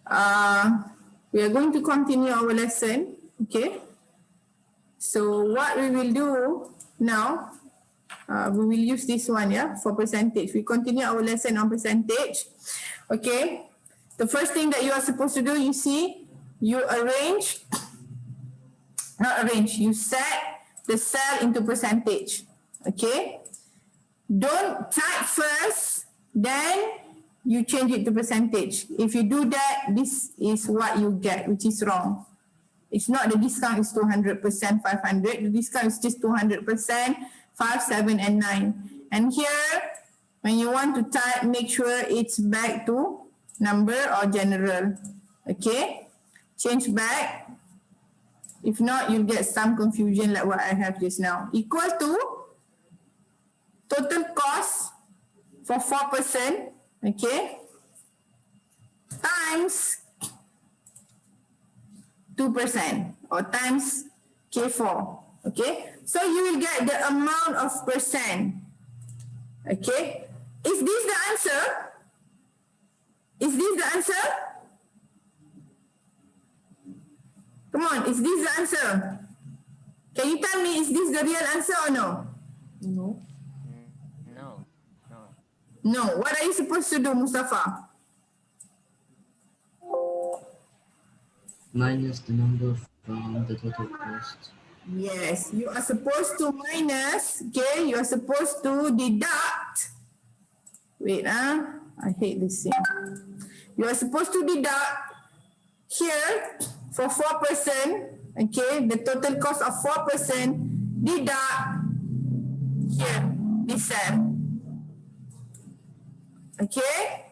we are going to continue our lesson. Okay. So what we will do now, we will use this one, yeah, for percentage. We continue our lesson on percentage. Okay. The first thing that you are supposed to do, you see, you you set the cell into percentage. Okay. Don't type first, then you change it to percentage. If you do that, this is what you get, which is wrong. It's not the discount is 200%, 500. The discount is just 200%, 5, 7, and 9. And here, when you want to type, make sure it's back to number or general. Okay? Change back. If not, you'll get some confusion like what I have just now. Equal to total cost for 4%, okay, times 2% or times K4, okay. So you will get the amount of percent, okay. Is this the answer? Is this the answer? Come on, is this the answer? Can you tell me, is this the real answer or no? No. No. What are you supposed to do, Mustafa? Minus the number from the total cost. Yes, you are supposed to minus, okay, you are supposed to deduct. Wait, I hate this thing. You are supposed to deduct here for 4%, okay, the total cost of 4%, deduct here, this cell. Okay,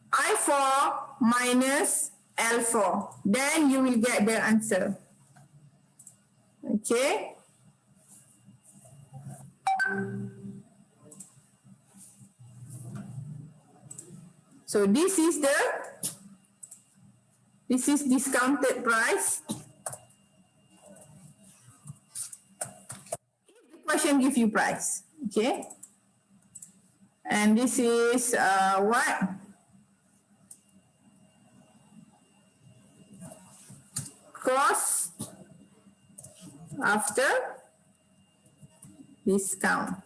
I4 minus L4. Then you will get the answer. Okay. So this is discounted price. If the question gives you price, okay. And this is what? Cost after discount.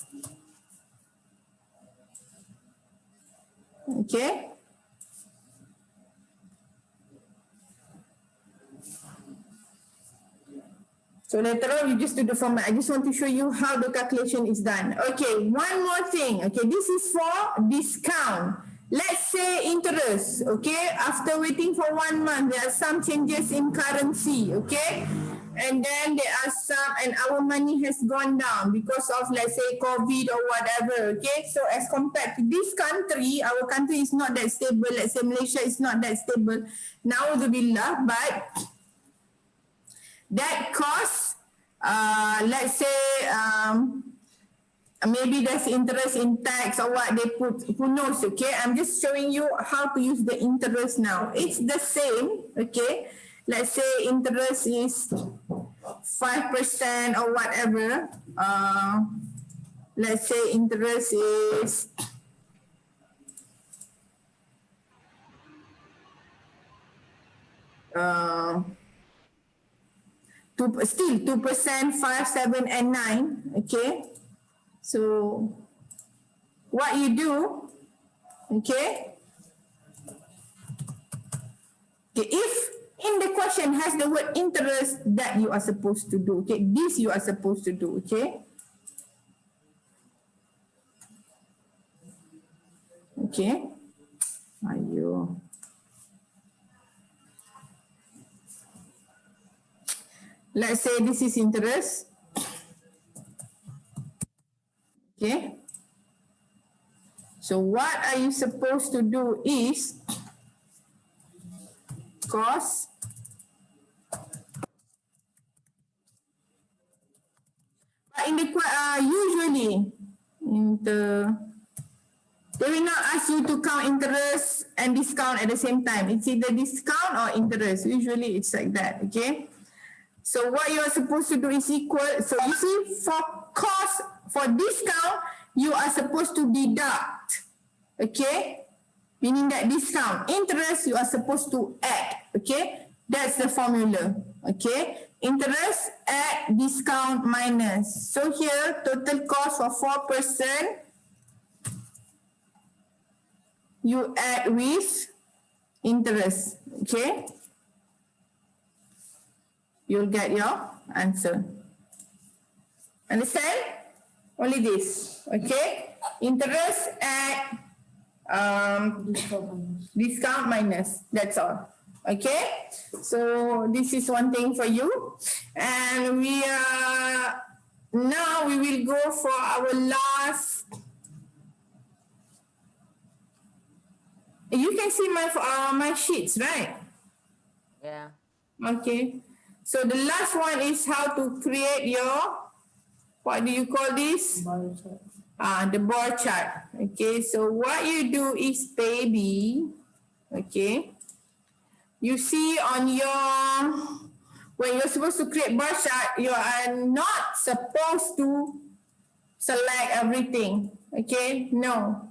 Okay. So later on, you just do the format. I just want to show you how the calculation is done. Okay, one more thing. Okay, this is for discount. Let's say interest. Okay, after waiting for 1 month, there are some changes in currency. Okay, and then there are some, and our money has gone down because of, let's say, COVID or whatever. Okay, so as compared to this country, our country is not that stable. Let's say Malaysia is not that stable. Na'udzubillah, but that cost, let's say, maybe there's interest in tax or what they put, who knows, okay? I'm just showing you how to use the interest now. It's the same, okay? Let's say interest is 5% or whatever. Let's say interest is still 2%, 5, 7, and 9. Okay. So what you do, okay, if in the question has the word interest, that you are supposed to do. Okay, this you are supposed to do. Okay. Okay. Ayo. Let's say this is interest. Okay. So what are you supposed to do is cost but in the usually in the they will not ask you to count interest and discount at the same time. It's either discount or interest. Usually it's like that. Okay. So what you are supposed to do is equal. So you see, for cost, for discount, you are supposed to deduct. Okay. meaning that discount. Interest, you are supposed to add, okay? That's the formula, okay? Interest, add, discount, minus. So here, total cost for 4%, you add with interest, okay? You'll get your answer. Understand? Only this, okay? Interest, add, discount minus, that's all, okay? So this is one thing for you, and now we will go for our last. You can see my sheets, right? Yeah. Okay, so the last one is how to create your, what do you call this? Bar chart. The bar chart. Okay, so what you do is, baby, okay, you see on your, when you're supposed to create bar chart, you are not supposed to select everything, okay? No.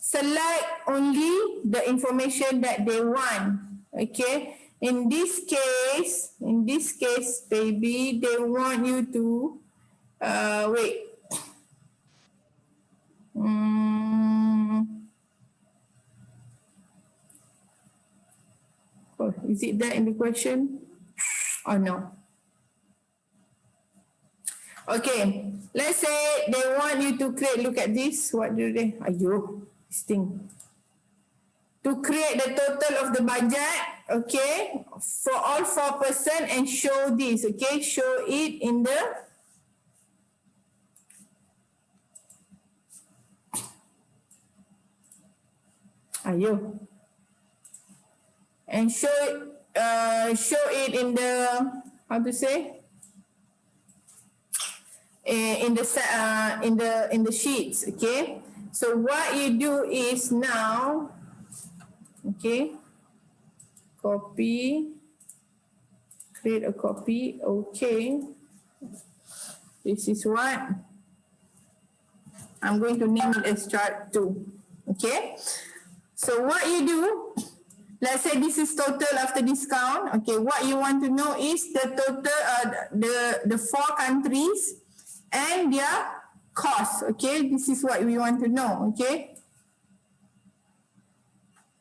Select only the information that they want, okay? In this case, baby, they want you to, wait. Oh, is it there in the question? Or no? Okay, let's say they want you to create, look at this, what do they, ayo, this thing. To create the total of the budget, okay, for all 4% and show this, okay, show it in the, ayo, and show it in the, how to say, in the sheets, okay? So what you do is now, okay, copy, create a copy, okay. This is what I'm going to name it as chart 2, okay? So what you do, let's say this is total after discount, okay, what you want to know is the total, the 4 countries and their cost, okay? This is what we want to know, okay?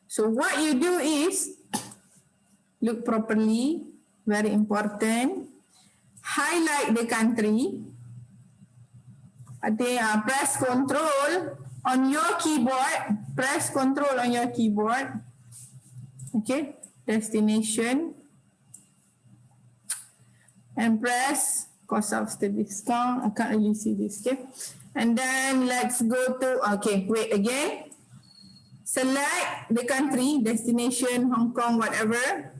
So what you do is, look properly, very important, highlight the country, press Control on your keyboard, press Control on your keyboard, okay, destination, and press cost after discount. I can't really see this, okay? And then let's go to, okay, wait again. Select the country, destination, Hong Kong, whatever.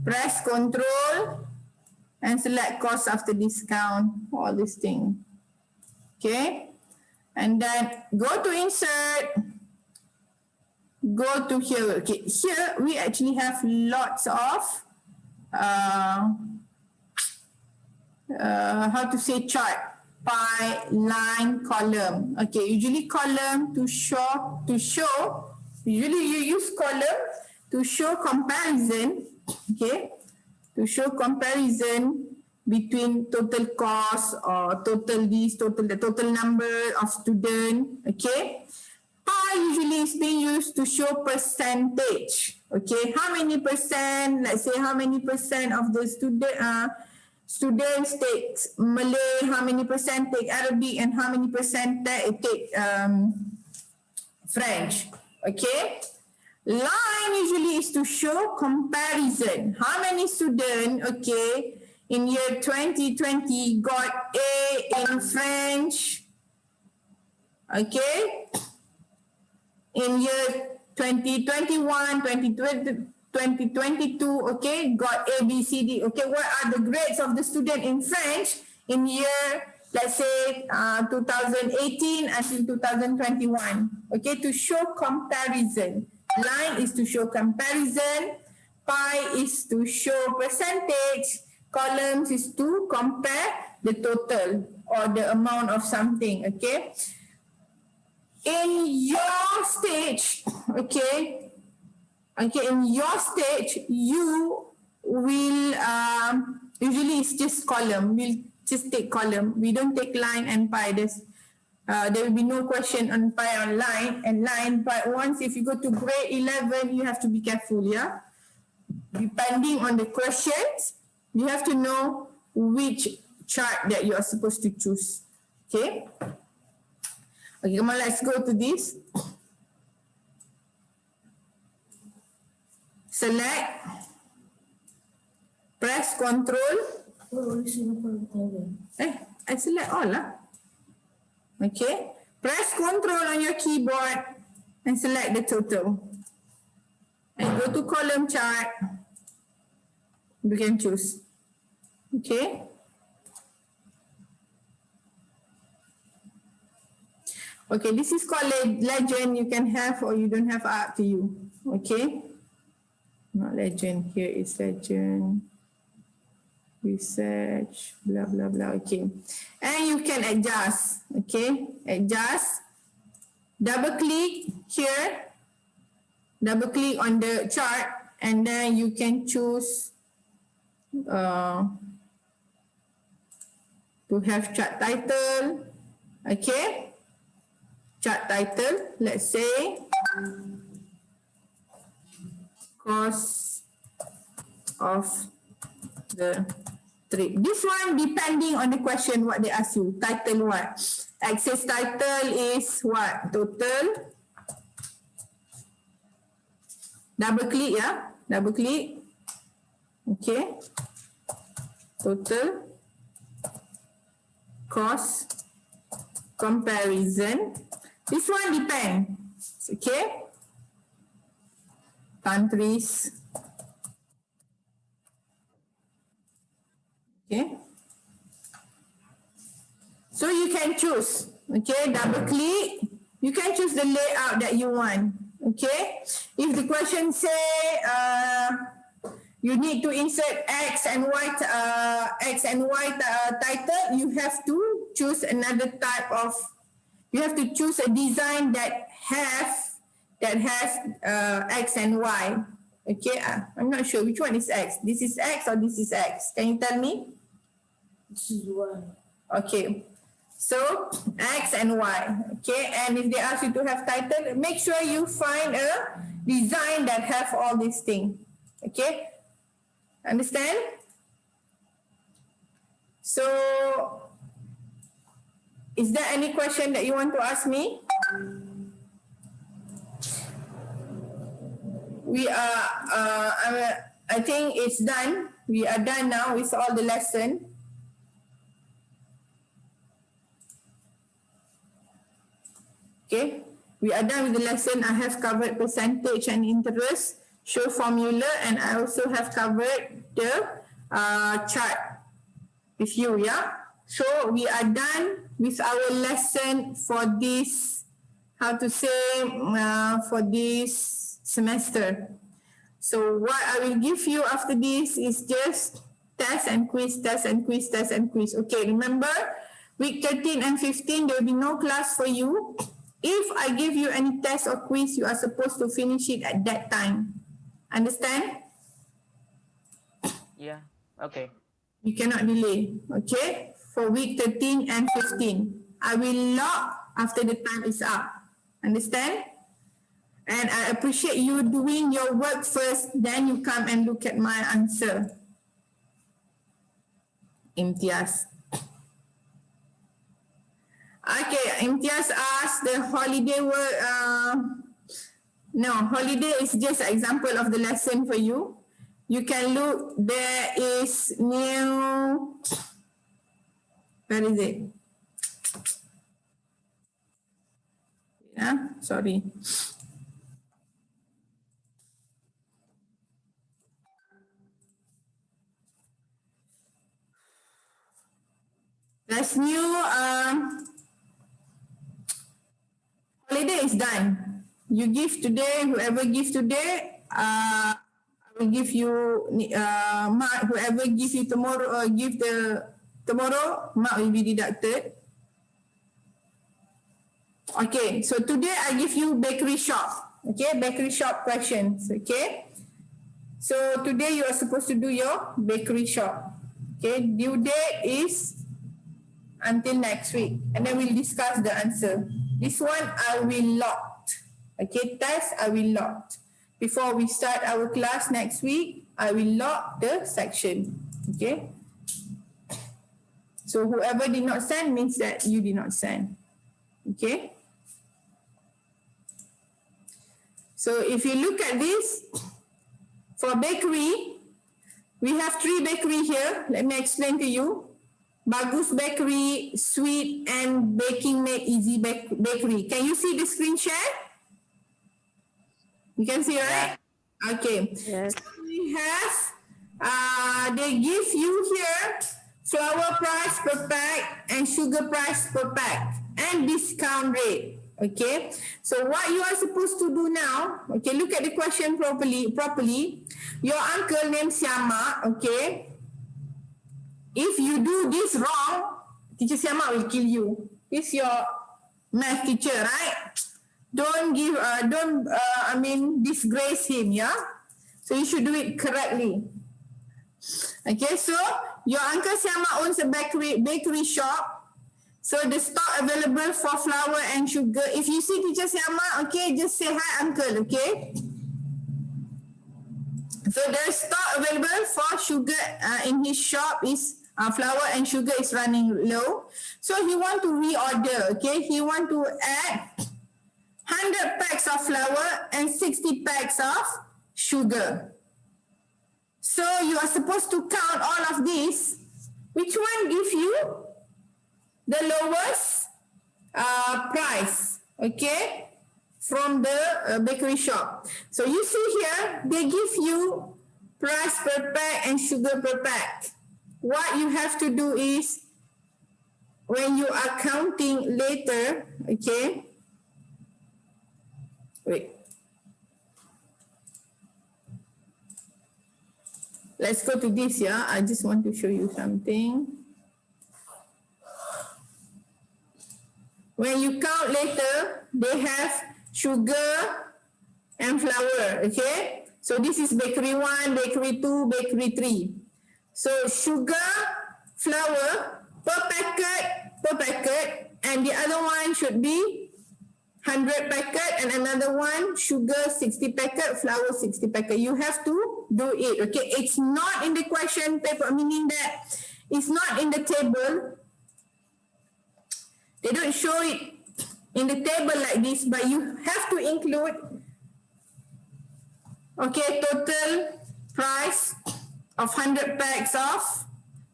Press Control and select cost after discount, all this thing. Okay? And then go to insert, go to here. Okay, here we actually have lots of how to say chart, pie, line, column. Okay, usually column to show, usually you use column to show comparison, okay, to show comparison between total cost or total this, total the total number of student, okay. Pie usually is being used to show percentage, okay, how many percent, let's say how many percent of the students take Malay, how many percent take Arabic, and how many percent take French, okay. Line usually is to show comparison. How many students, okay, in year 2020 got A in French, okay. In year 2021, 2022, okay, got A, B, C, D, okay. What are the grades of the student in French in year, let's say 2018 until 2021, okay, to show comparison. Line is to show comparison, pie is to show percentage, columns is to compare the total or the amount of something, okay. In your stage, okay, Okay, in your stage, you will, usually it's just column. We'll just take column. We don't take line and pie. There will be no question on pie or line and line. But once if you go to grade 11, you have to be careful, yeah? Depending on the questions, you have to know which chart that you are supposed to choose. Okay? Okay, come on, let's go to this. Select, press Control. I select all lah. Okay, press Control on your keyboard and select the total. And go to column chart. You can choose. Okay. Okay, this is called legend. You can have or you don't have, up to you. Okay. Not legend. Here is legend. Research. Blah, blah, blah. Okay. And you can adjust. Okay. Adjust. Double click here. Double click on the chart. And then you can choose to have chart title. Okay. Chart title. Let's say cost of the trip. This one depending on the question what they ask you. Title what? Access title is what? Total. Double click, yeah. Double click. Okay. Total. Cost. Comparison. This one depends. Okay. Countries. Okay. So you can choose. Okay, double click. You can choose the layout that you want. Okay. If the question say you need to insert X and Y title, you have to choose another type of. You have to choose a design that has X and Y. Okay, I'm not sure which one is X. This is X or this is X. Can you tell me? This is Y. Okay, so X and Y. Okay, and if they ask you to have title, make sure you find a design that have all these things. Okay, understand? So, is there any question that you want to ask me? We are, I think it's done. We are done now with all the lesson. Okay, we are done with the lesson. I have covered percentage and interest, show formula, and I also have covered the chart with you, yeah? So we are done with our lesson for this, how to say, for this semester. So what I will give you after this is just test and quiz, test and quiz, test and quiz. Okay, remember, week 13 and 15, there will be no class for you. If I give you any test or quiz, you are supposed to finish it at that time. Understand? Yeah, okay. You cannot delay, okay? For week 13 and 15. I will log after the time is up. Understand? And I appreciate you doing your work first, then you come and look at my answer. Imtiaz. Okay, Imtiaz asked the holiday work. No, holiday is just an example of the lesson for you. You can look, there is new, where is it? Yeah, sorry. There's new, holiday is done. You give today, whoever gives today, I will give you, mark, whoever gives you tomorrow, give the tomorrow, mark will be deducted. Okay, so today I give you bakery shop. Okay, bakery shop questions. Okay. So today you are supposed to do your bakery shop. Okay, due date is until next week, and then we'll discuss the answer. This one I will locked. Okay, test I will locked. Before we start our class next week, I will lock the section. Okay. So whoever did not send means that you did not send. Okay. So if you look at this, for bakery, we have 3 bakery here. Let me explain to you. Bagus Bakery, Sweet and Baking Made Easy Bakery. Can you see the screen share? You can see, right? Yeah. Okay. Yes. So we have, they give you here flour price per pack and sugar price per pack and discount rate. Okay. So what you are supposed to do now, okay, look at the question properly. Your uncle named Siama, okay. If you do this wrong, Teacher Siama will kill you. He's your math teacher, right? Don't disgrace him, yeah? So you should do it correctly. Okay, so your uncle Siama owns a bakery shop. So the stock available for flour and sugar. If you see Teacher Siama, okay, just say hi, uncle, okay? So the stock available for sugar in his shop is flour and sugar is running low. So he want to reorder, okay? He want to add 100 packs of flour and 60 packs of sugar. So you are supposed to count all of these. Which one gives you the lowest price, okay, from the bakery shop? So you see here, they give you price per pack and sugar per pack. What you have to do is, when you are counting later, okay, wait. Let's go to this, yeah. I just want to show you something. When you count later, they have sugar and flour, okay? So this is bakery 1, bakery 2, bakery 3. So sugar, flour per packet, and the other one should be 100 packet, and another one sugar 60 packet, flour 60 packet. You have to do it, okay? It's not in the question paper, meaning that it's not in the table. They don't show it in the table like this, but you have to include, okay, total price of 100 packs of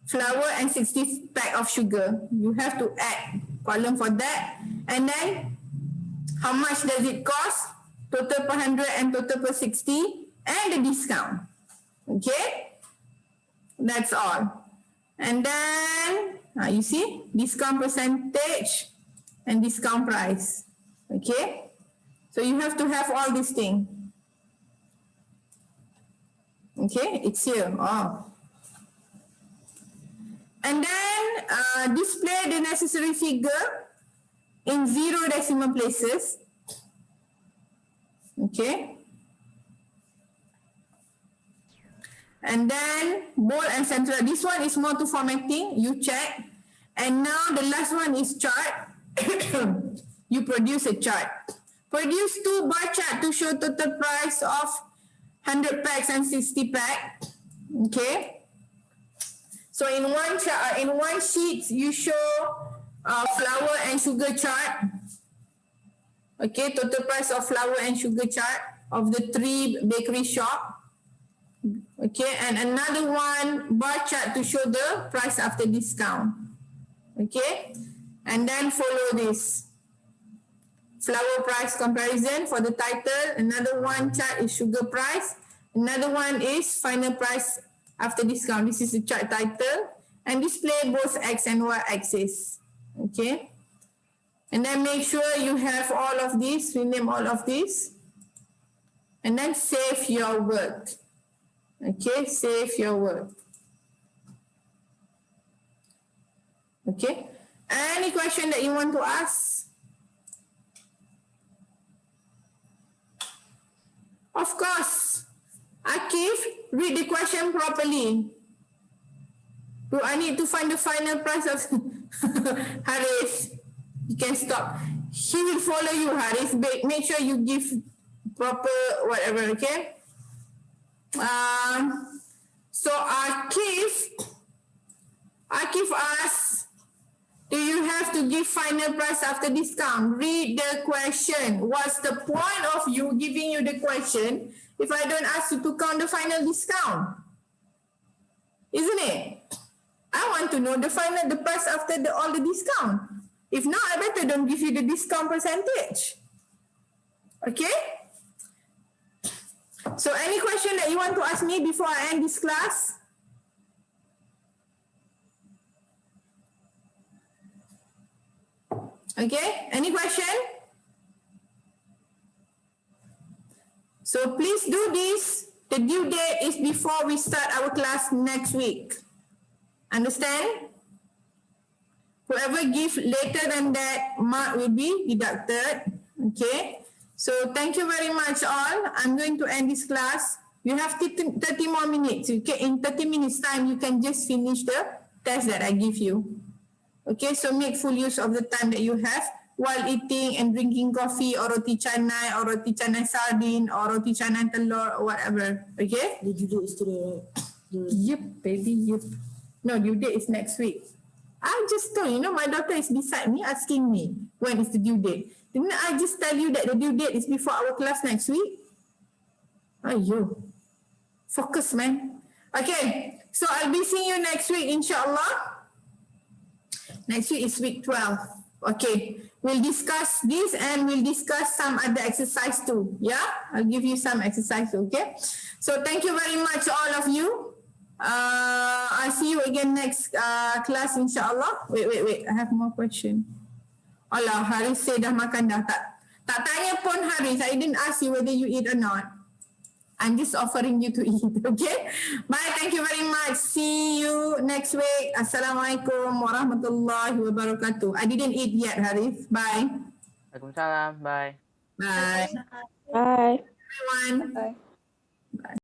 flour and 60 pack of sugar. You have to add column for that. And then how much does it cost? Total per 100 and total per 60 and the discount. Okay? That's all. And then, you see, discount percentage and discount price. Okay? So you have to have all these things. Okay, it's here. Oh. And then display the necessary figure in 0 decimal places. Okay. And then bold and central. This one is more to formatting. You check. And now the last one is chart. You produce a chart. Produce 2 bar chart to show total price of 100 packs and 60 pack. Okay. So in one sheet you show flour and sugar chart. Okay, total price of flour and sugar chart of the 3 bakery shop. Okay, and another one bar chart to show the price after discount. Okay, and then follow this. Flour price comparison for the title. Another one chart is sugar price. Another one is final price after discount. This is the chart title. And display both X and Y axis. Okay. And then make sure you have all of this. Rename all of this. And then save your work. Okay. Save your work. Okay. Any question that you want to ask? Of course. Akif, read the question properly. Do I need to find the final price of Haris? You can stop. He will follow you, Haris. Make sure you give proper whatever, okay? So Akif asks, do you have to give final price after discount? Read the question. What's the point of you giving you the question if I don't ask you to count the final discount? Isn't it? I want to know the price after all the discount. If not, I better don't give you the discount percentage. Okay? So any question that you want to ask me before I end this class? Okay, any question? So please do this. The due date is before we start our class next week. Understand? Whoever gives later than that, mark will be deducted. Okay. So thank you very much all. I'm going to end this class. You have 30 more minutes. Okay. In 30 minutes time, you can just finish the test that I give you. Okay. So make full use of the time that you have while eating and drinking coffee or roti canai or roti canai sardine or roti canai telur or whatever. Okay. The due date is today, right? Yep, baby, yep. No, due date is next week. I just told you, my daughter is beside me asking me when is the due date. Didn't I just tell you that the due date is before our class next week? Ayyo. Focus, man. Okay, so I'll be seeing you next week, inshallah. Next week is week 12. Okay, we'll discuss this and we'll discuss some other exercise too. Yeah, I'll give you some exercise, okay? So thank you very much, all of you. I'll see you again next class, inshallah. Wait. I have more question. Allah, Haris say dah makan dah. Tak tanya pun Haris. I didn't ask you whether you eat or not. I'm just offering you to eat, okay? Bye, thank you very much. See you next week. Assalamualaikum warahmatullahi wabarakatuh. I didn't eat yet, Haris. Bye. Waalaikumsalam. Bye. Bye. Bye. Everyone. Bye.